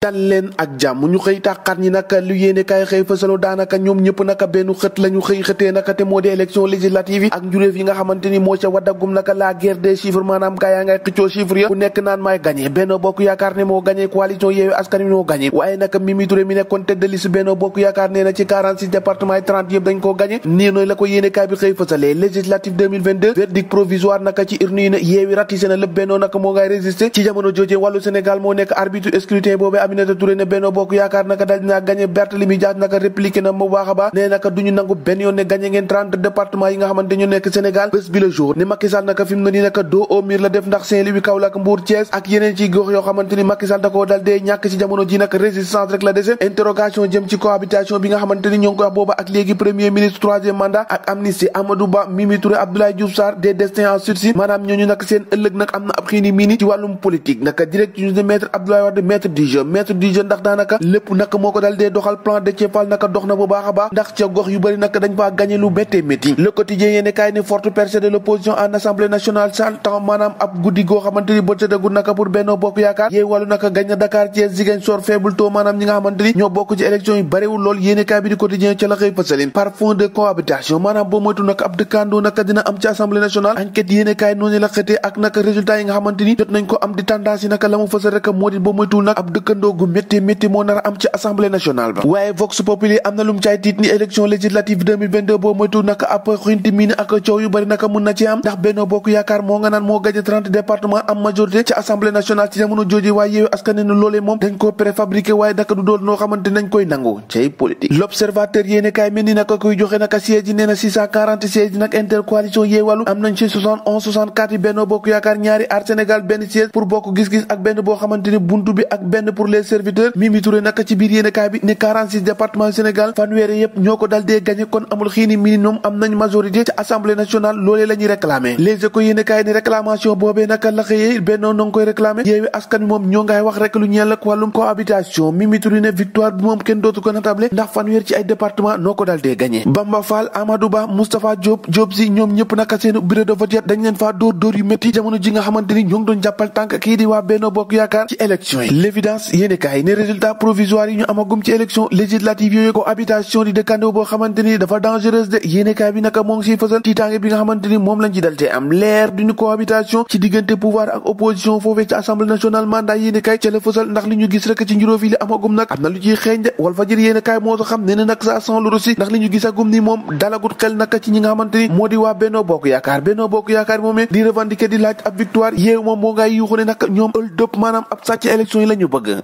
dal leen ak jàmm ñu xëy tàqaat ñi nag lu yéene kaay xëy fësalo daanaka ñoom ñëpp naka benn xët la ñu xëyee naka te moo di élection législative yi ak njuréef yi nga xamante ni moo ca waddagum naka la guerre des chiffres maanaam gaa yaa ngay xëccoo chiffres ya ku nekk naan maay gagné Benno Bokk Yaakaar ne moo gagné coalition Yewwi Askan Wi moo gagné waaye naka Mimi Touré mi nekkoon tête de liste Benno Bokk Yaakaar nee na ci 46 départements yi 30 yëpp dañ koo gagné nii nooy la ko yéene kaay bi xëy fësalee législative 2022 verdict provisoire naka ci urne yi ne Yewwi ratissé na lépp Benno naka moo ngay résister ci jamono jooje wàllu Sénégal moo nekk arbitre scrutin boobee Aminata Touré ne Benno Bokk Yaakaar naka dal dinaa gagné Barthélémy Dias naka répliqué na mu baax a baax nee naka duñu nangu benn yoon ne gagné ngeen 30 départements yi nga xamante ñu nekk Sénégal bés bi le jour ne Macky Sall naka fi mu ne nii naka dos au mur la def ndax Saint-Louis Kaolack Mbour Thiès ak yeneen ci gox yoo xamante ni Macky Sall da koo dal dee ñàkk ci jamono ji naka résistance rek la dese interrogation jëm ci cohabitation bi nga xamante ni ñoo ngi ko wax booba ak léegi premier ministre troisième mandat ak amnistie Amadou Ba Mimi Touré Abdoulaye Diouf Sarr des destins en sursis maanaam ñooñu nag seen ëllëg nag am na ab xiini mini ci wàllum politique naka direct ñu ne maître Abdoulaye Wade maître du jeu ndax daanaka lépp naka moo ko dal dee doxal plan de Thiépal naka dox na bu baax a baax ndax ca gox yu bëri naka dañ faa gagné lu méttee métti le quotidien yéene kaay ne forte percée de l'opposition en assemblée nationale sal temps maanaam ab guddi goo xamante ni bët sédagul naka pour Benno Bokk Yaakaar yéey wàllu naka gañ na Dakar Thiès Ziguinchor faible taux maanaam ñi nga xamante ni ñoo bokk ci élection yi bëriwul lool yéene kaay bi di quotidien ca la xëy fasalin par fond de cohabitation maanaam boo moytu naka ab dëkkandoo naka dina am ci assemblée nationale enquête yéene kaay noonu la xëtee ak naka résultat yi nga xamante ni jot nañ ko am di tendance yi naka la mu fasal rek moo di boo moytuwul nag ab dëkkandoo gu métti métti moo nar a am ci assemblée nationale ba waaye Vox Populi am na lu mu caay tiit ni élection législative 2022 boo moytuwul naka ab xinti miini ak coow yu bëri naka mun na ci am ndax Benno Bokk Yaakaar moo nga naan moo gagné 30 département am majorité ci assemblée nationale ci jamono jooju waaye Yewwi Askan Wi loolee moom dañ ko préfabriqué waaye naka du dool noo xamante nañ koy nangu cay politique l'observateur yéene kaay mel ni naka koy joxe naka siège yi nee na 640 siège yi nag intercoalition Yewwi Wàllu am nañ ci 71 64 yi Benno Bokk Yaakaar ñaari Aar Sénégal benn siège pour bokk gis-gis ak benn boo xamante ni buntu bi ak benn pour les serviteurs Mimi Touré naka ci biir yéene kaay bi ne 46 départements Sénégal fanweeri yëpp ñoo ko dal dee gagné kon amul xiini mini ñoom am nañ majorité ci assemblée nationale loolee la ñuy réclamé les échos yéene kaay ne réclamation boobee naka la xëyee Benno na nga koy réclamé Yewwi Askan Wi moom ñoo ngay wax rek lu ñeel ak wàllum cohabitation Mimi Touré ne victoire bi moom kenn dootu ko natable ndax fanweer ci ay département noo ko dal dee gagné Bamba Fall Amadou Ba Moustapha Diop si ñoom ñëpp naka seen bureau de vote dañ leen faa dóor yu métti jamono ji nga xamante ni ñoo ngi doon jàppal tànk kii di waa Benno Bokk Yaakaar ci élection yi l'évidence yéene kaay ne résultat provisoire yi ñu amagum ci élection législative yooyu cohabitation di dëkkandoo boo xamante ni dafa dangereuse de yéene kaay bi naka moo ngi siy fësal tiitaange bi nga xamante ni moom lañ ci dal te am leer duñu cohabitation ci diggante pouvoir ak opposition foofee ci assemblée nationale mandat yéene kaay ca la fësal ndax li ñu gis rek ci njuróo fi li amagum nag am na lu ciy xeeñ de Walfadjri yéene kaay moo tax xam ne ne nag ça sent le roussi ndax li ñu gisagum ni moom dalagut xel naka ci ñi nga xamante ni moo di waa Benno Bokk Yaakaar moom di revendiquer di laaj ab victoire yéew moom moo ngay yuuxu ne nag ñoom ëldëpp maanaam ab sàcc élection yi la ñu bëgg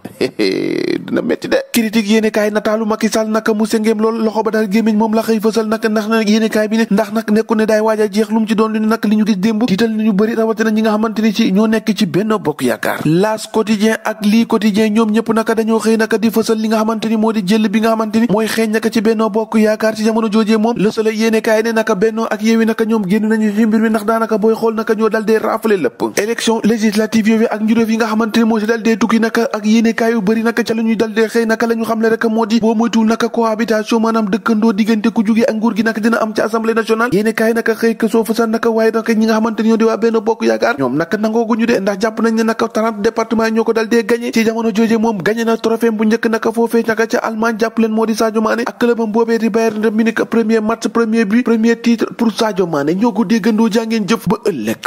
dina métti de critique yéene kaay nataalu Macky Sall naka mu sengeem lool loxo ba daal gémmiñ moom la xëy fësal nag ndax nag yéene kaay bi ne ndax nag nekku ne daay waaj a jeex lu mu ci doon lu ne nag li ñu gis démb tiital ni ñu bëri rawatina ñi nga xamante ni ci ñoo nekk ci Benno Bokk Yaakaar L'As quotidien ak lii quotidien ñoom ñëpp naka dañoo xëy naka di fësal li nga xamante ni moo di jël bi nga xamante ni mooy xeeñ naka ci Benno Bokk Yaakaar ci jamono joojee moom Le Soleil yéene kaay ne naka Benno ak Yewwi naka ñoom génn nañu ci mbir mi ndax daanaka booy xool naka ñoo dal dee rafale lépp élection législative yooyu ak njuróof yi nga xamante ni moo ci dal dee tukki naka ak yéene kaay yu bëri naka ca la ñuy dal dee xëy naka la ñu xam le rek moo di boo moytuwul naka cohabitation maanaam dëkkandoo diggante ku jógee ak nguur gi naka dina am ci assemblée nationale yéene kaay naka xëy ke soo fasal naka waaye naka ñi nga xamante ni ñoo di waa Benno Bokk Yaakaar ñoom naka nangooguñu de ndax jàpp nañ ne naka 30 département yi ñoo ko dal dee gagné ci jamono jooje moom gagné na trophée bu njëkk naka foofee naka ca Allemagne jàpp leen moo di Sadio Mané ak clubam boobee di Bayern de Munich premier match premier but premier titre pour Sadio Mané ñoo ko déggandoo jàngeen jëf ba ëllëg